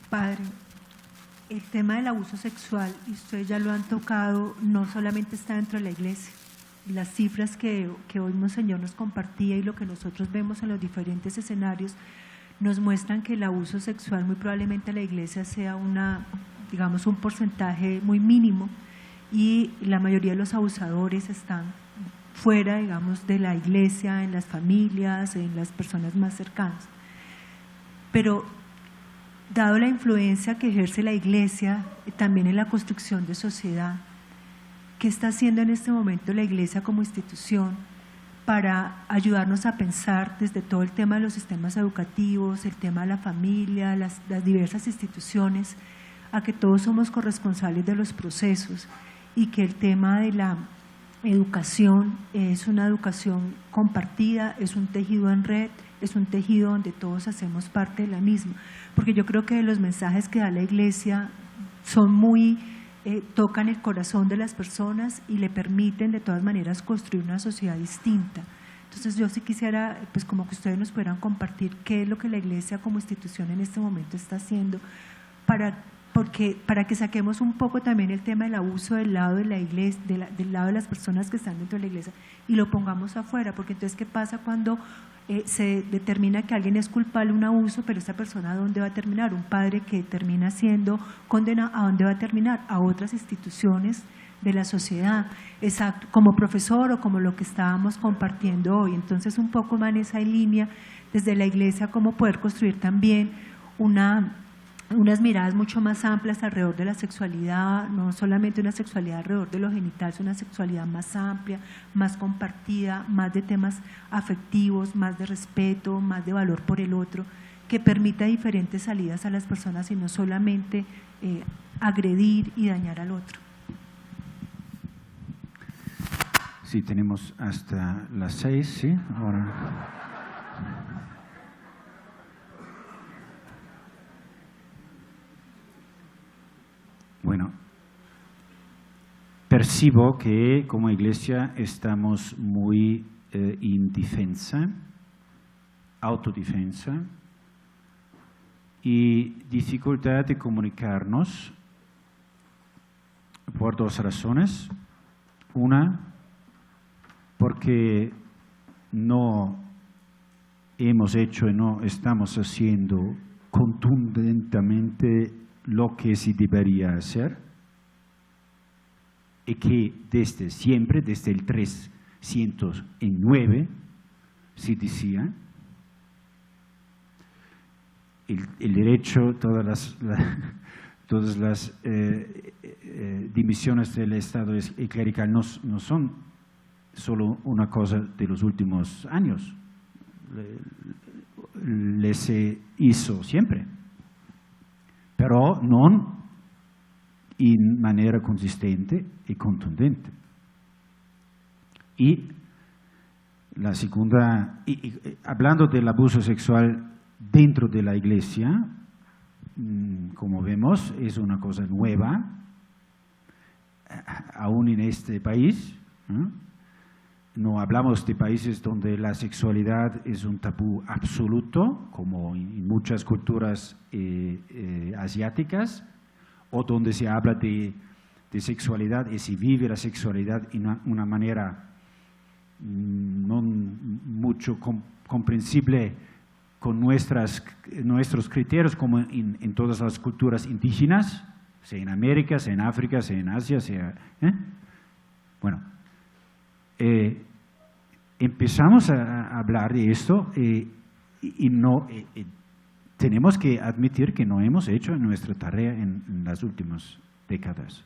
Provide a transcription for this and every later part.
Padre, el tema del abuso sexual, y ustedes ya lo han tocado, no solamente está dentro de la iglesia. Las cifras que hoy Monseñor nos compartía y lo que nosotros vemos en los diferentes escenarios nos muestran que el abuso sexual muy probablemente en la iglesia sea digamos, un porcentaje muy mínimo, y la mayoría de los abusadores están fuera, digamos, de la iglesia, en las familias, en las personas más cercanas. Pero dado la influencia que ejerce la iglesia también en la construcción de sociedad, ¿qué está haciendo en este momento la iglesia como institución para ayudarnos a pensar desde todo el tema de los sistemas educativos, el tema de la familia, las diversas instituciones, a que todos somos corresponsables de los procesos y que el tema de la educación es una educación compartida, es un tejido en red, es un tejido donde todos hacemos parte de la misma? Porque yo creo que los mensajes que da la iglesia son tocan el corazón de las personas y le permiten de todas maneras construir una sociedad distinta. Entonces yo sí quisiera, pues como que ustedes nos pudieran compartir qué es lo que la iglesia como institución en este momento está haciendo para que saquemos un poco también el tema del abuso del lado de la iglesia, del lado de las personas que están dentro de la iglesia, y lo pongamos afuera. Porque entonces, ¿qué pasa cuando se determina que alguien es culpable de un abuso, pero esa persona ¿a dónde va a terminar? Un padre que termina siendo condenado, ¿a dónde va a terminar? A otras instituciones de la sociedad, exacto, como profesor o como lo que estábamos compartiendo hoy. Entonces, un poco más en esa línea, desde la iglesia, cómo poder construir también unas miradas mucho más amplias alrededor de la sexualidad, no solamente una sexualidad alrededor de los genitales, una sexualidad más amplia, más compartida, más de temas afectivos, más de respeto, más de valor por el otro, que permita diferentes salidas a las personas y no solamente agredir y dañar al otro. Sí, tenemos hasta las 6, ¿sí? Ahora. Bueno, percibo que como iglesia estamos muy indefensa, autodefensa y dificultad de comunicarnos por dos razones. Una, porque no hemos hecho y no estamos haciendo contundentemente lo que se debería hacer, y que desde siempre, desde el 309, se decía, el derecho, todas las divisiones del Estado clerical no son solo una cosa de los últimos años, les hizo siempre, però non in maniera consistente e contundente. Y la segunda, hablando del abuso sexual dentro de la iglesia, como vemos, es una cosa nueva, aún en este país. No hablamos de países donde la sexualidad es un tabú absoluto, como en muchas culturas asiáticas, o donde se habla de sexualidad y se vive la sexualidad en una manera no mucho comprensible con nuestros criterios, como en todas las culturas indígenas, sea en América, sea en África, sea en Asia, sea… Bueno, empezamos a hablar de esto tenemos que admitir que no hemos hecho nuestra tarea en las últimas décadas.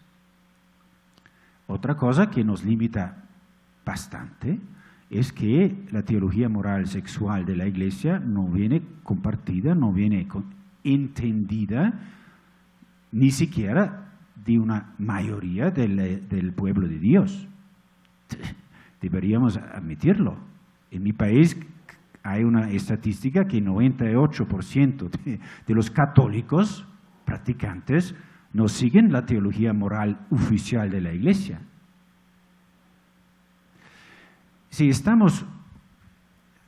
Otra cosa que nos limita bastante es que la teología moral sexual de la Iglesia no viene compartida, no viene entendida ni siquiera de una mayoría del pueblo de Dios. Deberíamos admitirlo. En mi país hay una estadística que 98% de los católicos practicantes no siguen la teología moral oficial de la Iglesia. Si estamos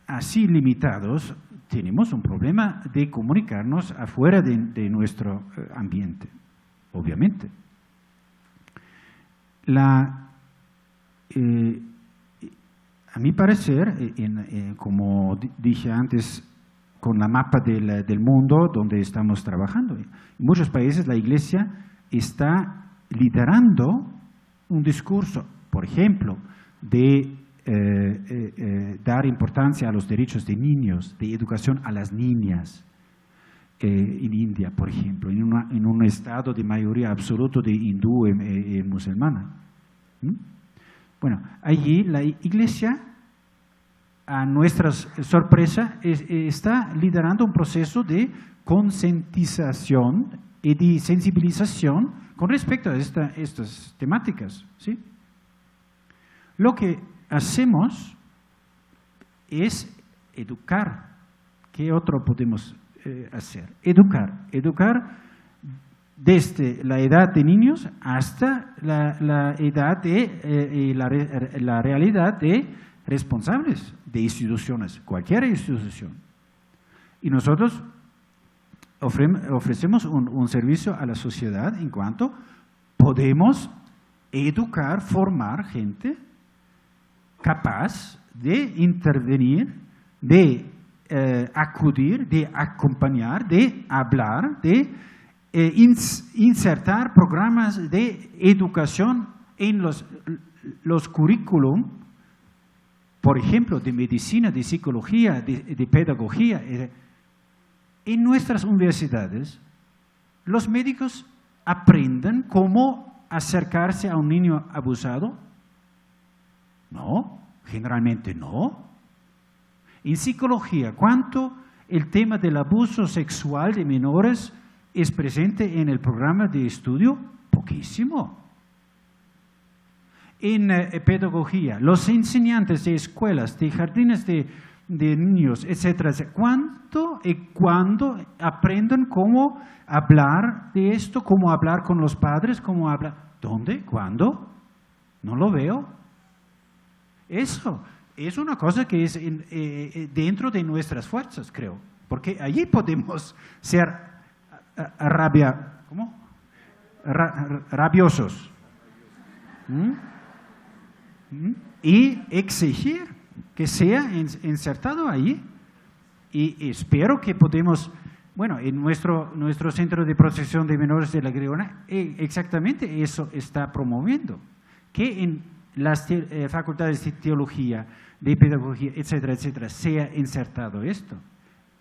así limitados, tenemos un problema de comunicarnos afuera de nuestro ambiente, obviamente. A mi parecer, como dije antes, con la mapa del mundo donde estamos trabajando, en muchos países la Iglesia está liderando un discurso, por ejemplo, de dar importancia a los derechos de niños, de educación a las niñas, en India, por ejemplo, en un estado de mayoría absoluta de hindú y musulmana. Bueno, allí la Iglesia, a nuestra sorpresa, está liderando un proceso de concientización y de sensibilización con respecto a estas temáticas, ¿sí? Lo que hacemos es educar. ¿Qué otro podemos hacer? Educar desde la edad de niños hasta la edad de la realidad de responsables de instituciones, cualquier institución. Y nosotros ofrecemos un servicio a la sociedad en cuanto podemos educar, formar gente capaz de intervenir, de acudir, de acompañar, de hablar, de insertar programas de educación en los currículum, por ejemplo, de medicina, de psicología, de pedagogía. En nuestras universidades, los médicos aprenden cómo acercarse a un niño abusado. No, generalmente no. En psicología, ¿cuánto el tema del abuso sexual de menores es presente en el programa de estudio? Poquísimo. En pedagogía, los enseñantes de escuelas, de jardines de niños, etcétera, ¿cuánto y cuándo aprenden cómo hablar de esto, cómo hablar con los padres, cómo hablar? ¿Dónde? ¿Cuándo? No lo veo. Eso es una cosa que es dentro de nuestras fuerzas, creo, porque allí podemos ser rabiosos y exigir que sea insertado allí. Y espero que podemos, bueno, en nuestro Centro de Protección de Menores de La Griona, exactamente eso está promoviendo, que en las facultades de teología, de pedagogía, etcétera, etcétera, sea insertado esto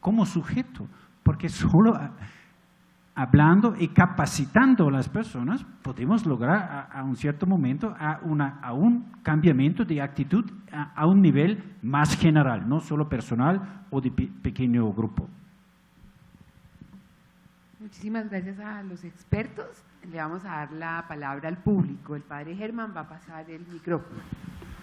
como sujeto, porque solo hablando y capacitando a las personas podemos lograr a un cierto momento a un cambiamiento de actitud a un nivel más general, no solo personal o de pequeño grupo. Muchísimas gracias a los expertos. Le vamos a dar la palabra al público. El padre Germán va a pasar el micrófono.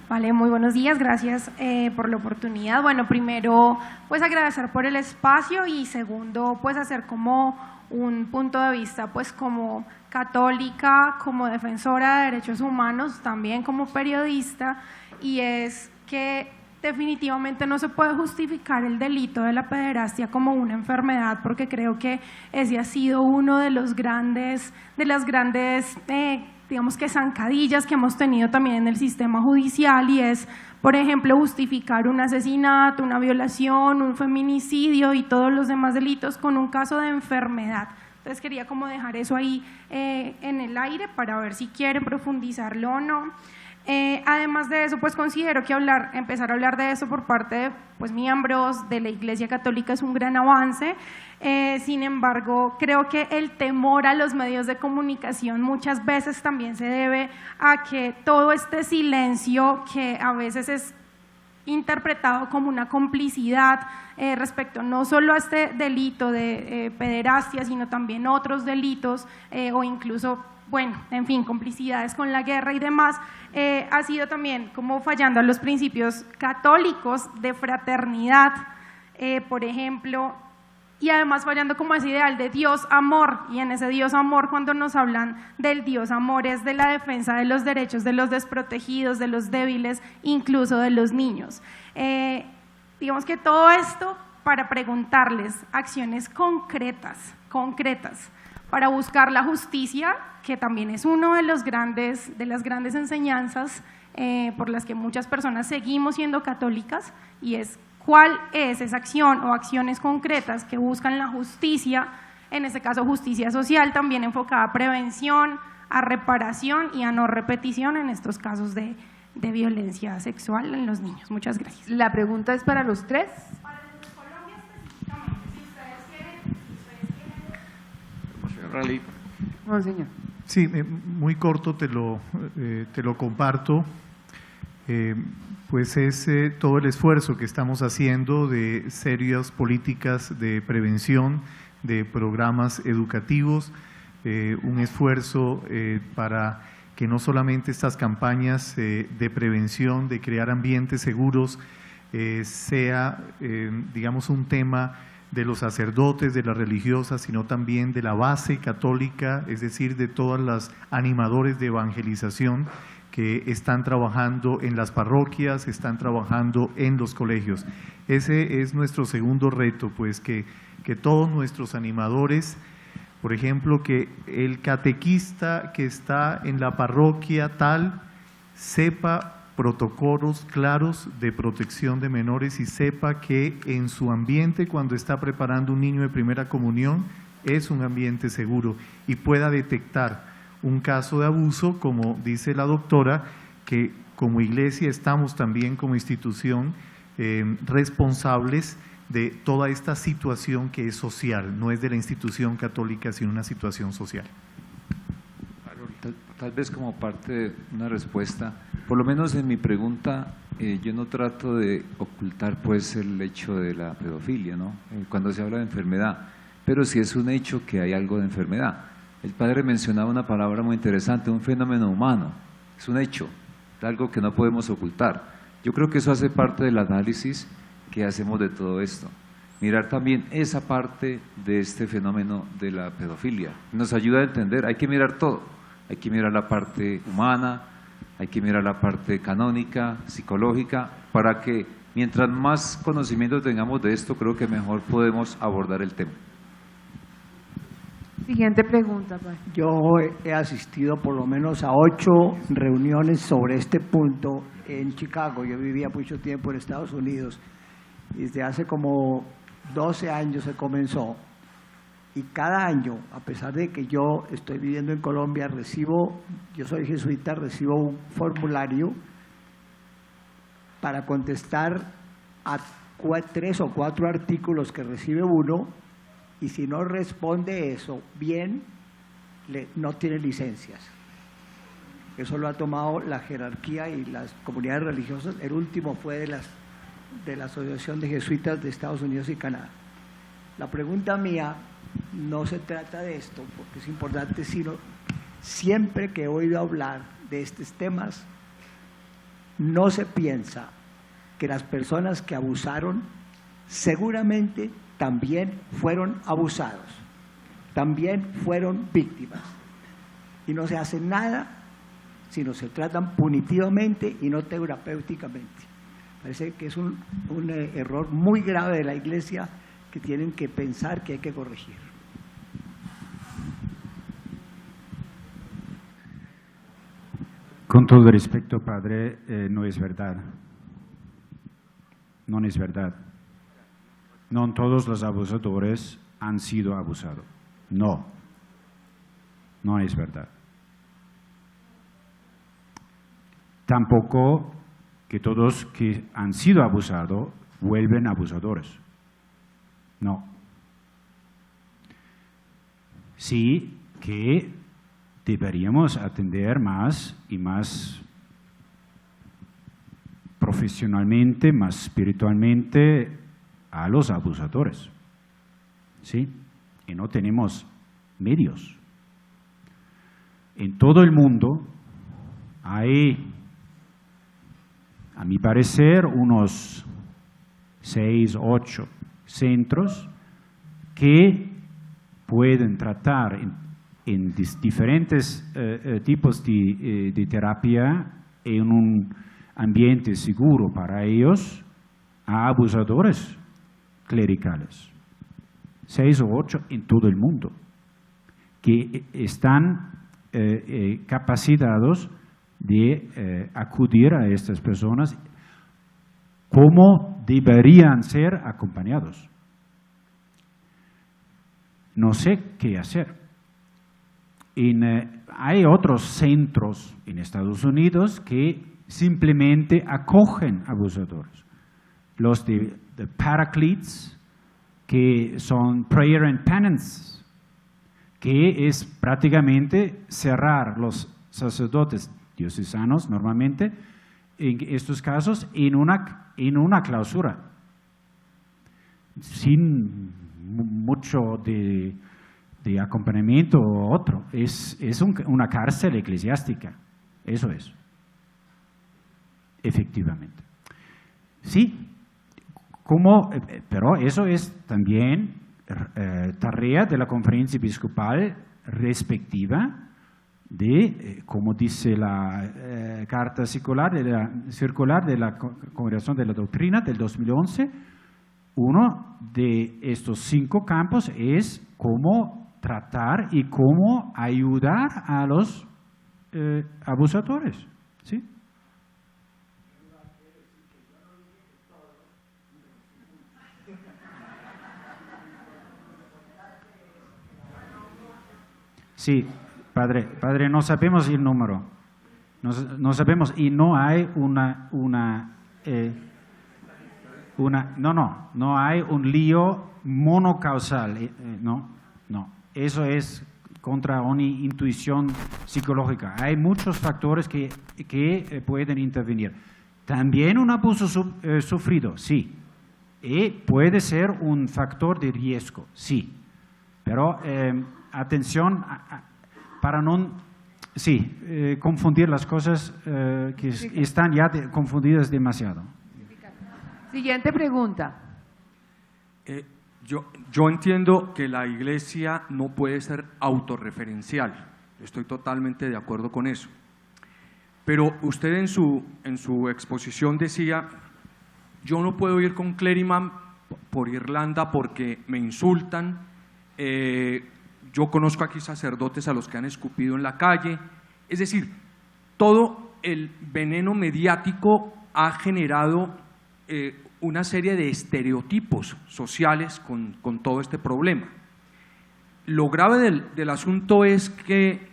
Vale, muy buenos días, gracias por la oportunidad. Bueno, primero, pues agradecer por el espacio y segundo, pues hacer como un punto de vista, pues como católica, como defensora de derechos humanos, también como periodista, y es que definitivamente no se puede justificar el delito de la pederastia como una enfermedad, porque creo que ese ha sido uno de las grandes, digamos que zancadillas que hemos tenido también en el sistema judicial, y es, por ejemplo, justificar un asesinato, una violación, un feminicidio y todos los demás delitos con un caso de enfermedad. Entonces quería como dejar eso ahí en el aire para ver si quieren profundizarlo o no. Además de eso, pues considero que empezar a hablar de eso por parte de miembros de la Iglesia Católica es un gran avance. Sin embargo, creo que el temor a los medios de comunicación muchas veces también se debe a que todo este silencio, que a veces es interpretado como una complicidad respecto no solo a este delito de pederastia, sino también otros delitos o incluso, bueno, en fin, complicidades con la guerra y demás, ha sido también como fallando a los principios católicos de fraternidad, por ejemplo, y además fallando como ese ideal de Dios amor, y en ese Dios amor, cuando nos hablan del Dios amor, es de la defensa de los derechos de los desprotegidos, de los débiles, incluso de los niños. Digamos que todo esto para preguntarles acciones concretas, para buscar la justicia, que también es uno de las grandes enseñanzas por las que muchas personas seguimos siendo católicas, y es cuál es esa acción o acciones concretas que buscan la justicia, en este caso justicia social, también enfocada a prevención, a reparación y a no repetición en estos casos de violencia sexual en los niños. Muchas gracias. La pregunta es para los tres. Para el de Colombia específicamente, si ustedes quieren. Monseñor. Sí, muy corto te lo comparto. Pues es todo el esfuerzo que estamos haciendo de serias políticas de prevención, de programas educativos, un esfuerzo para que no solamente estas campañas de prevención, de crear ambientes seguros, sea, digamos, un tema de los sacerdotes, de las religiosas, sino también de la base católica, es decir, de todas las animadores de evangelización que están trabajando en las parroquias, están trabajando en los colegios. Ese es nuestro segundo reto, pues que todos nuestros animadores, por ejemplo, que el catequista que está en la parroquia tal sepa protocolos claros de protección de menores y sepa que en su ambiente, cuando está preparando un niño de primera comunión, es un ambiente seguro y pueda detectar un caso de abuso, como dice la doctora, que como iglesia estamos también como institución responsables de toda esta situación que es social, no es de la institución católica, sino una situación social. Tal vez como parte de una respuesta, por lo menos en mi pregunta, yo no trato de ocultar pues el hecho de la pedofilia, ¿no? Cuando se habla de enfermedad, pero sí es un hecho que hay algo de enfermedad. El padre mencionaba una palabra muy interesante, un fenómeno humano, es un hecho, algo que no podemos ocultar. Yo creo que eso hace parte del análisis que hacemos de todo esto. Mirar también esa parte de este fenómeno de la pedofilia. Nos ayuda a entender, hay que mirar todo. Hay que mirar la parte humana, hay que mirar la parte canónica, psicológica, para que mientras más conocimiento tengamos de esto, creo que mejor podemos abordar el tema. Siguiente pregunta, padre. Yo he asistido por lo menos a 8 reuniones sobre este punto en Chicago. Yo vivía mucho tiempo en Estados Unidos y desde hace como 12 años se comenzó. Y cada año, a pesar de que yo estoy viviendo en Colombia, yo soy jesuita, recibo un formulario para contestar a 3 o 4 artículos que recibe uno, y si no responde eso bien, no tiene licencias. Eso lo ha tomado la jerarquía y las comunidades religiosas. El último fue de la Asociación de Jesuitas de Estados Unidos y Canadá. La pregunta mía no se trata de esto, porque es importante, sino siempre que he oído hablar de estos temas, no se piensa que las personas que abusaron seguramente también fueron abusados, también fueron víctimas, y no se hace nada, sino se tratan punitivamente y no terapéuticamente. Parece que es un error muy grave de la Iglesia que tienen que pensar que hay que corregir. Con todo respeto, padre, no es verdad. No es verdad. No todos los abusadores han sido abusados. No es verdad. Tampoco que todos que han sido abusados vuelven abusadores. No. Sí que deberíamos atender más y más profesionalmente, más espiritualmente a los abusadores. ¿Sí? Y no tenemos medios. En todo el mundo hay, a mi parecer, unos 6, 8 centros que pueden tratar en diferentes tipos de terapia en un ambiente seguro para ellos a abusadores clericales, 6 o 8 en todo el mundo, que están capacitados de acudir a estas personas como deberían ser acompañados. No sé qué hacer. Hay otros centros en Estados Unidos que simplemente acogen abusadores. Los de Paracletes, que son Prayer and Penance, que es prácticamente cerrar los sacerdotes diocesanos normalmente, en estos casos, en una clausura, sin mucho de acompañamiento o otro. Es una cárcel eclesiástica, eso es, efectivamente. Sí, pero eso es también tarea de la conferencia episcopal respectiva de, como dice la carta circular de la Congregación de la Doctrina del 2011, uno de estos 5 campos es cómo tratar y cómo ayudar a los abusadores. ¿Sí? Sí, padre, no sabemos el número, no sabemos, y no hay no hay un lío monocausal, no, eso es contra una intuición psicológica. Hay muchos factores que pueden intervenir. También un abuso sufrido, sí, y puede ser un factor de riesgo, sí, pero atención para no confundir las cosas que están ya confundidas demasiado. Siguiente pregunta. Yo entiendo que la Iglesia no puede ser autorreferencial, estoy totalmente de acuerdo con eso, pero usted en su exposición decía, yo no puedo ir con Clériman por Irlanda porque me insultan, yo conozco aquí sacerdotes a los que han escupido en la calle, es decir, todo el veneno mediático ha generado una serie de estereotipos sociales con todo este problema. Lo grave del asunto es que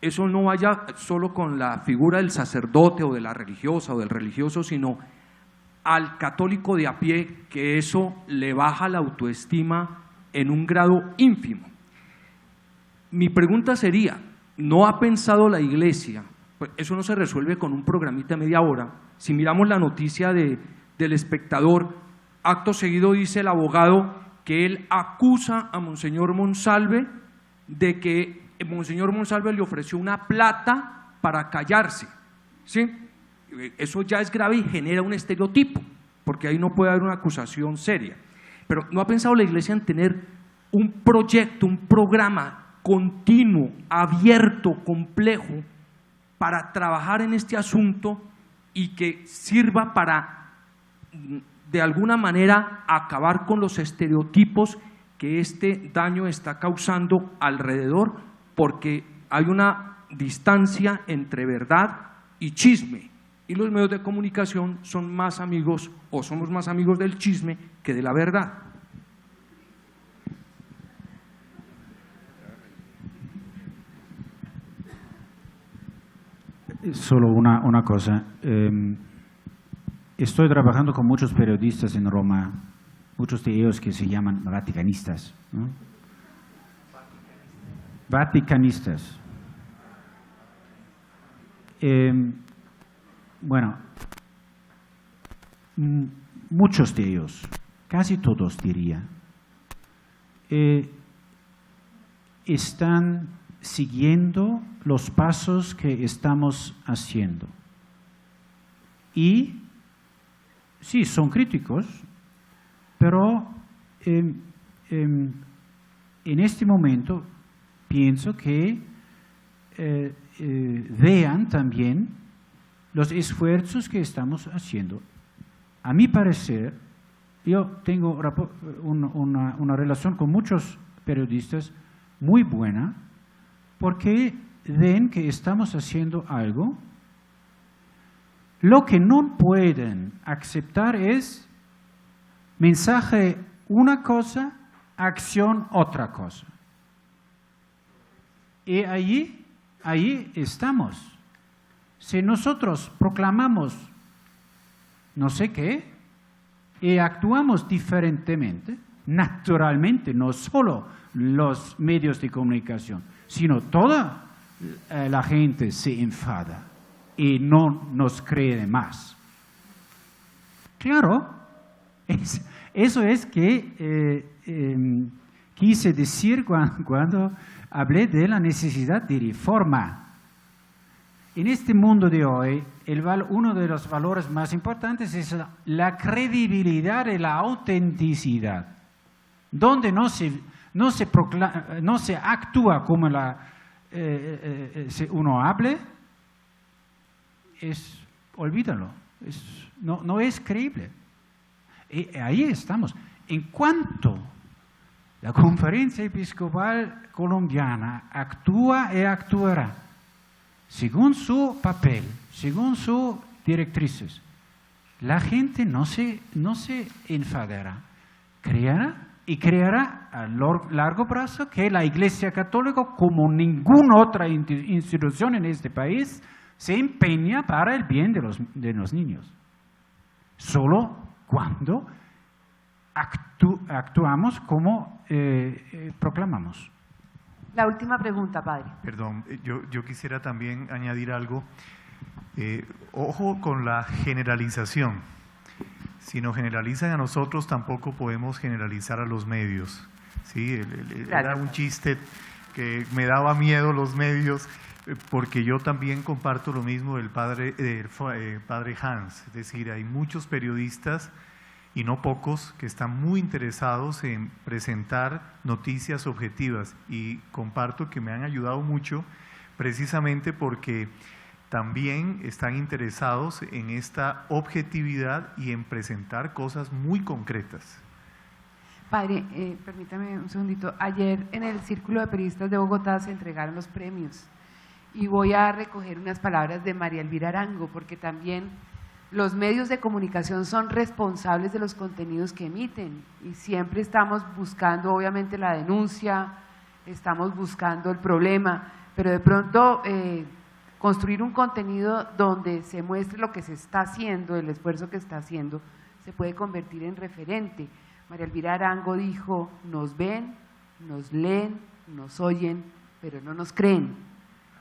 eso no vaya solo con la figura del sacerdote o de la religiosa o del religioso, sino al católico de a pie, que eso le baja la autoestima en un grado ínfimo. Mi pregunta sería, ¿no ha pensado la Iglesia? Pues eso no se resuelve con un programita de media hora. Si miramos la noticia del Espectador, acto seguido dice el abogado que él acusa a Monseñor Monsalve de que Monseñor Monsalve le ofreció una plata para callarse, ¿sí? Eso ya es grave y genera un estereotipo, porque ahí no puede haber una acusación seria. Pero ¿no ha pensado la Iglesia en tener un proyecto, un programa continuo, abierto, complejo, para trabajar en este asunto y que sirva para, de alguna manera, acabar con los estereotipos que este daño está causando alrededor, porque hay una distancia entre verdad y chisme, y los medios de comunicación son más amigos, o somos más amigos del chisme que de la verdad? Solo una cosa. Estoy trabajando con muchos periodistas en Roma, muchos de ellos que se llaman vaticanistas, ¿no? Vaticanistas. Bueno, muchos de ellos, casi todos diría, están siguiendo los pasos que estamos haciendo. Y sí, son críticos, pero en este momento pienso que vean también los esfuerzos que estamos haciendo. A mi parecer, yo tengo una relación con muchos periodistas muy buena, porque ven que estamos haciendo algo. Lo que no pueden aceptar es mensaje una cosa, acción otra cosa. Y ahí estamos. Si nosotros proclamamos no sé qué y actuamos diferentemente, naturalmente, no solo los medios de comunicación, sino toda la gente se enfada y no nos cree más. Claro, eso es que quise decir cuando hablé de la necesidad de reforma. En este mundo de hoy, uno de los valores más importantes es la credibilidad y la autenticidad, donde no se actúa como uno hable, olvídalo, no es creíble. Y ahí estamos. En cuanto la Conferencia Episcopal Colombiana actúa y actuará según su papel, según sus directrices, la gente no se enfadará, creará a largo plazo que la Iglesia Católica, como ninguna otra institución en este país, se empeña para el bien de los niños. Solo cuando actuamos como proclamamos. La última pregunta, padre. Perdón, yo quisiera también añadir algo. Ojo con la generalización. Si nos generalizan a nosotros, tampoco podemos generalizar a los medios. ¿Sí? Era un chiste que me daba miedo los medios, porque yo también comparto lo mismo del padre Hans. Es decir, hay muchos periodistas, y no pocos, que están muy interesados en presentar noticias objetivas, y comparto que me han ayudado mucho precisamente porque también están interesados en esta objetividad y en presentar cosas muy concretas. Padre, permítame un segundito. Ayer en el Círculo de Periodistas de Bogotá se entregaron los premios y voy a recoger unas palabras de María Elvira Arango, porque también los medios de comunicación son responsables de los contenidos que emiten y siempre estamos buscando, obviamente, la denuncia, estamos buscando el problema, pero de pronto construir un contenido donde se muestre lo que se está haciendo, el esfuerzo que está haciendo, se puede convertir en referente. María Elvira Arango dijo: nos ven, nos leen, nos oyen, pero no nos creen.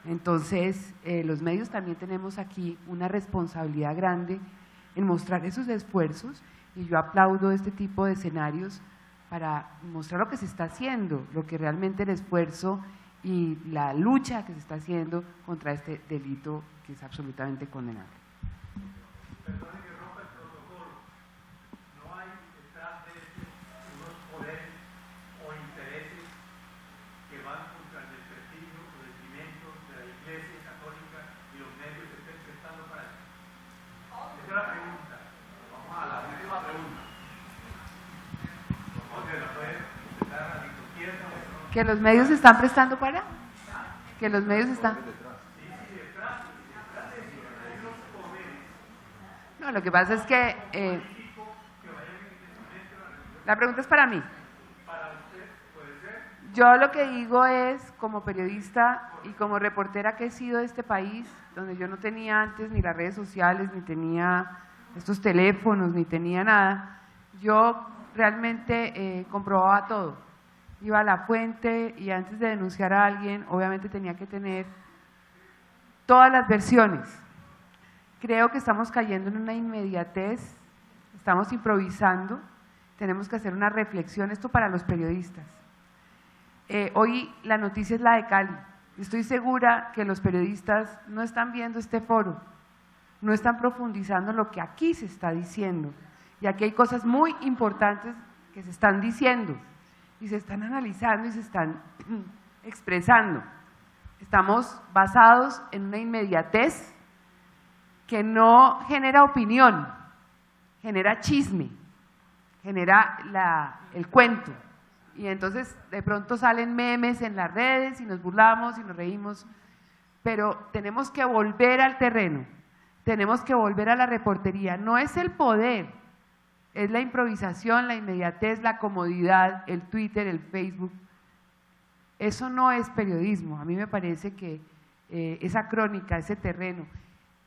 Entonces, los medios también tenemos aquí una responsabilidad grande en mostrar esos esfuerzos, y yo aplaudo este tipo de escenarios para mostrar lo que se está haciendo, lo que realmente el esfuerzo y la lucha que se está haciendo contra este delito que es absolutamente condenable. Perdone que rompa el protocolo, no hay detrás de unos poderes o intereses que van contra el desprestigio o detrimento de la Iglesia Católica y los medios que estén prestando para eso. Esa es la pregunta. Vamos a la última pregunta. ¿Que los medios se están prestando para? ¿Que los medios están? No, lo que pasa es que la pregunta es para mí. Yo lo que digo es, como periodista y como reportera que he sido de este país, donde yo no tenía antes ni las redes sociales, ni tenía estos teléfonos, ni tenía nada, yo realmente comprobaba todo. Iba a la fuente y antes de denunciar a alguien, obviamente tenía que tener todas las versiones. Creo que estamos cayendo en una inmediatez, estamos improvisando, tenemos que hacer una reflexión, esto para los periodistas. Hoy la noticia es la de Cali. Estoy segura que los periodistas no están viendo este foro, no están profundizando en lo que aquí se está diciendo. Y aquí hay cosas muy importantes que se están diciendo y se están analizando y se están expresando. Estamos basados en una inmediatez que no genera opinión, genera chisme, genera el cuento. Y entonces de pronto salen memes en las redes y nos burlamos y nos reímos, pero tenemos que volver al terreno, tenemos que volver a la reportería. No es el poder, es la improvisación, la inmediatez, la comodidad, el Twitter, el Facebook. Eso no es periodismo. A mí me parece que esa crónica, ese terreno,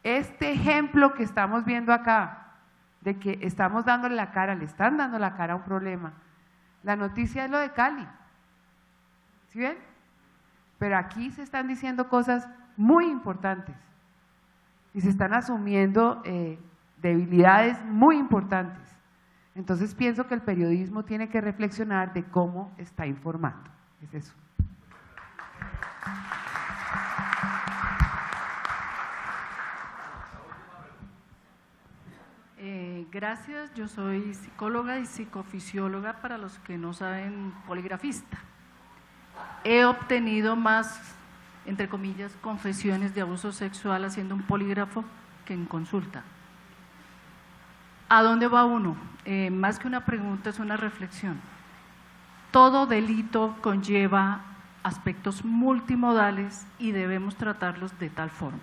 este ejemplo que estamos viendo acá, de que estamos dándole la cara, le están dando la cara a un problema. La noticia es lo de Cali, ¿sí ven? Pero aquí se están diciendo cosas muy importantes y se están asumiendo debilidades muy importantes. Entonces pienso que el periodismo tiene que reflexionar de cómo está informando. Es eso. Gracias, yo soy psicóloga y psicofisióloga, para los que no saben, poligrafista. He obtenido más, entre comillas, confesiones de abuso sexual haciendo un polígrafo que en consulta. ¿A dónde va uno? Más que una pregunta, es una reflexión. Todo delito conlleva aspectos multimodales y debemos tratarlos de tal forma.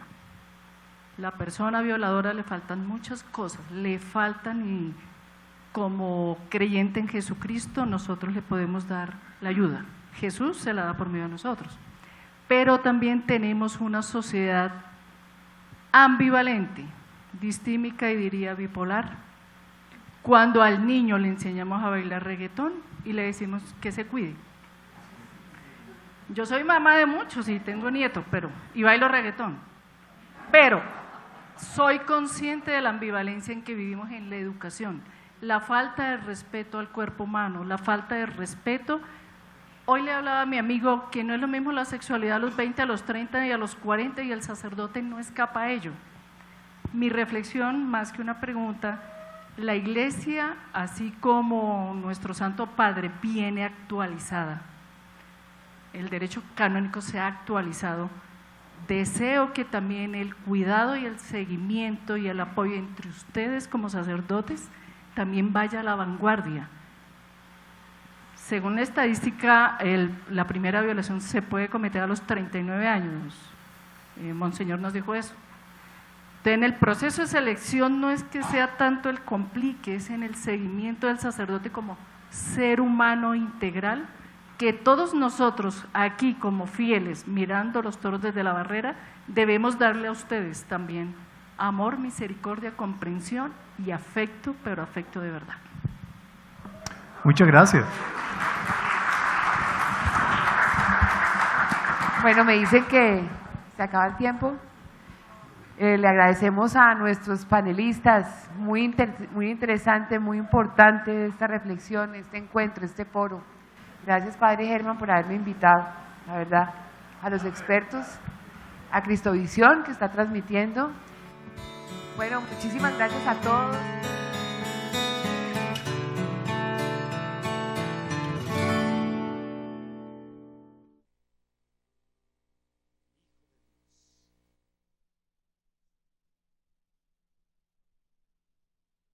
La persona violadora le faltan muchas cosas, le faltan, y como creyente en Jesucristo nosotros le podemos dar la ayuda. Jesús se la da por medio de nosotros. Pero también tenemos una sociedad ambivalente, distímica y diría bipolar. Cuando al niño le enseñamos a bailar reggaetón y le decimos que se cuide. Yo soy mamá de muchos y tengo nietos, y bailo reggaetón. Pero soy consciente de la ambivalencia en que vivimos en la educación, la falta de respeto al cuerpo humano, la falta de respeto. Hoy le hablaba a mi amigo que no es lo mismo la sexualidad a los 20, a los 30 y a los 40, y el sacerdote no escapa a ello. Mi reflexión, más que una pregunta, la Iglesia, así como nuestro Santo Padre, viene actualizada. El derecho canónico se ha actualizado. Deseo que también el cuidado y el seguimiento y el apoyo entre ustedes como sacerdotes también vaya a la vanguardia. Según la estadística, la primera violación se puede cometer a los 39 años. Monseñor nos dijo eso. Entonces, en el proceso de selección no es que sea tanto el complique, es en el seguimiento del sacerdote como ser humano integral, que todos nosotros aquí como fieles, mirando los toros desde la barrera, debemos darle a ustedes también amor, misericordia, comprensión y afecto, pero afecto de verdad. Muchas gracias. Bueno, me dicen que se acaba el tiempo. Le agradecemos a nuestros panelistas, muy interesante, muy importante esta reflexión, este encuentro, este foro. Gracias, Padre Germán, por haberme invitado, la verdad, a los expertos, a Cristovisión, que está transmitiendo. Bueno, muchísimas gracias a todos.